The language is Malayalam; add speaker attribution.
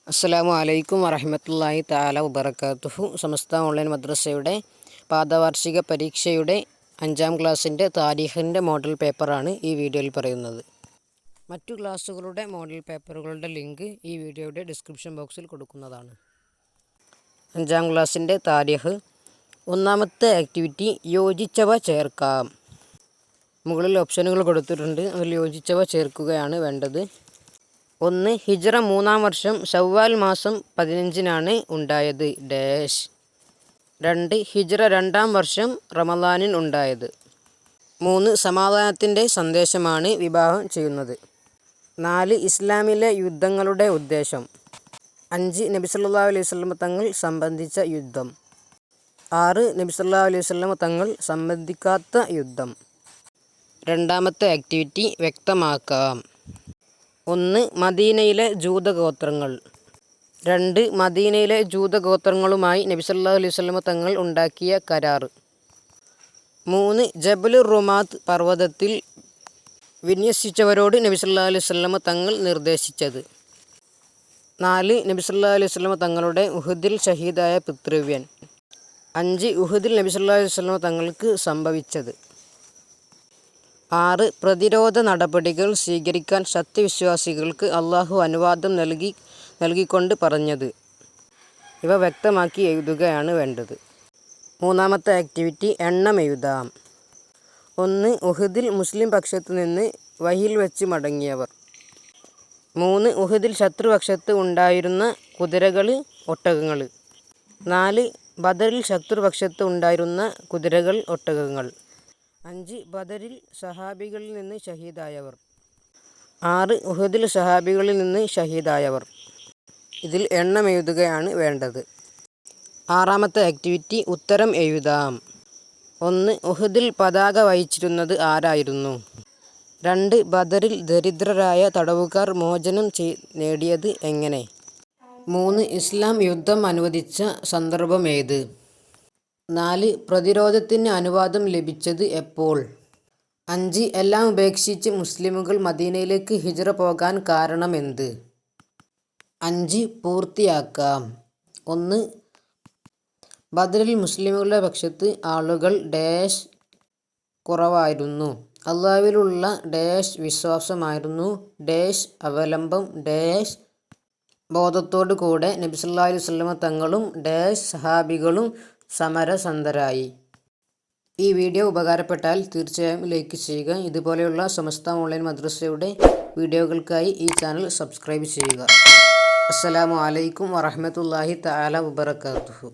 Speaker 1: അസ്സലാമു അലൈക്കും വറഹ്മത്തുള്ളാഹി തആല വബറകാതുഹു. സമസ്ത ഓൺലൈൻ മദ്രസയുടെ പാദവാർഷിക പരീക്ഷയുടെ 5ാം ക്ലാസ്സിൻ്റെ താരീഖിൻ്റെ മോഡൽ പേപ്പറാണ് ഈ വീഡിയോയിൽ പറയുന്നത്. മറ്റു ക്ലാസ്സുകളുടെ മോഡൽ പേപ്പറുകളുടെ ലിങ്ക് ഈ വീഡിയോയുടെ ഡിസ്ക്രിപ്ഷൻ ബോക്സിൽ കൊടുക്കുന്നതാണ്. 5ാം ക്ലാസ്സിൻ്റെ താരീഖ്. ഒന്നാമത്തെ ആക്ടിവിറ്റി യോജിച്ചവ ചേർക്കാം. മുകളിൽ ഓപ്ഷനുകൾ കൊടുത്തിട്ടുണ്ട്. അതിൽ യോജിച്ചവ ചേർക്കുകയാണ് വേണ്ടത്. 1. ഹിജ്റ 3-ാം വർഷം ശവ്വാൽ മാസം 15-നാണ് ഉണ്ടായത് ഡാഷ്. 2. ഹിജ്റ 2-ാം വർഷം റമളാനിൽ ഉണ്ടായത്. 3. സമാധാനത്തിൻ്റെ സന്ദേശമാണ് വിവാഹം ചെയ്യുന്നത്. 4. ഇസ്ലാമിലെ യുദ്ധങ്ങളുടെ ഉദ്ദേശം. 5. നബി സല്ലല്ലാഹു അലൈഹി വസല്ലം തങ്ങൾ സംബന്ധിച്ച യുദ്ധം. 6. നബി സല്ലല്ലാഹു അലൈഹി വസല്ലം തങ്ങൾ സംബന്ധിക്കാത്ത യുദ്ധം. രണ്ടാമത്തെ ആക്ടിവിറ്റി വ്യക്തമാക്കാം. 1. മദീനയിലെ ജൂതഗോത്രങ്ങൾ. 2. മദീനയിലെ ജൂതഗോത്രങ്ങളുമായി നബി സല്ലല്ലാഹു അലൈഹി വസല്ലം തങ്ങൾ ഉണ്ടാക്കിയ കരാർ. 3. ജബലുർ റുമാത്ത് പർവ്വതത്തിൽ വിന്യസിച്ചവരോട് നബി സല്ലല്ലാഹു അലൈഹി വസല്ലം തങ്ങൾ നിർദ്ദേശിച്ചത്. 4. നബി സല്ലല്ലാഹു അലൈഹി വസല്ലം തങ്ങളുടെ ഉഹുദിൽ ഷഹീദായ പിതൃവ്യൻ. 5. ഉഹുദിൽ നബി സല്ലല്ലാഹു അലൈഹി വസല്ലം തങ്ങൾക്ക് സംഭവിച്ചത്. 6. പ്രതിരോധ നടപടികൾ സ്വീകരിക്കാൻ സത്യവിശ്വാസികൾക്ക് അള്ളാഹു അനുവാദം നൽകിക്കൊണ്ട് പറഞ്ഞത്. ഇവ വ്യക്തമാക്കി എഴുതുകയാണ് വേണ്ടത്. മൂന്നാമത്തെ ആക്ടിവിറ്റി എണ്ണം എഴുതാം. 1. ഉഹുദിൽ മുസ്ലിം പക്ഷത്തു നിന്ന് വഹിയിൽ വെച്ച് മടങ്ങിയവർ. 3. ഉഹുദിൽ ശത്രുപക്ഷത്ത് ഉണ്ടായിരുന്ന കുതിരകൾ, ഒട്ടകങ്ങൾ. 4. ബദറിൽ ശത്രുപക്ഷത്ത് ഉണ്ടായിരുന്ന കുതിരകൾ, ഒട്ടകങ്ങൾ. 5. ബദറിൽ സഹാബികളിൽ നിന്ന് ഷഹീദായവർ. 6. ഉഹുദിൽ സഹാബികളിൽ നിന്ന് ഷഹീദായവർ. ഇതിൽ എണ്ണം എഴുതുകയാണ് വേണ്ടത്. ആറാമത്തെ ആക്ടിവിറ്റി ഉത്തരം എഴുതാം. 1. ഉഹുദിൽ പതാക വഹിച്ചിരുന്നത് ആരായിരുന്നു? 2. ബദറിൽ ദരിദ്രരായ തടവുകാർ മോചനം നേടിയത് എങ്ങനെ? 3. ഇസ്ലാം യുദ്ധം അനുവദിച്ച സന്ദർഭം ഏത്? 4. പ്രതിരോധത്തിന് അനുവാദം ലഭിച്ചത് എപ്പോൾ? 5. എല്ലാം ഉപേക്ഷിച്ച് മുസ്ലിമുകൾ മദീനയിലേക്ക് ഹിജ്റ പോകാൻ കാരണമെന്ത്? 5 പൂർത്തിയാക്കാം. 1. ബദറിൽ മുസ്ലിമുകളുടെ പക്ഷത്ത് ആളുകൾ ഡാഷ് കുറവായിരുന്നു. അള്ളാഹുവിലുള്ള ഡാഷ് വിശ്വാസമായിരുന്നു ഡാഷ് അവലംബം ഡാഷ് ബോധത്തോടു കൂടെ നബി സല്ലല്ലാഹു അലൈഹി വസല്ലം തങ്ങളും ഡാഷ് സഹാബികളും സമരസന്ധരായി. ഈ വീഡിയോ ഉപകാരപ്പെട്ടാൽ തീർച്ചയായും ലൈക്ക് ചെയ്യുക. ഇതുപോലെയുള്ള സമസ്ത ഓൺലൈൻ മദ്രസയുടെ വീഡിയോകൾക്കായി ഈ ചാനൽ സബ്സ്ക്രൈബ് ചെയ്യുക. അസ്സലാമു അലൈക്കും വറഹ്മത്തുള്ളാഹി തആല വബറകാതുഹു.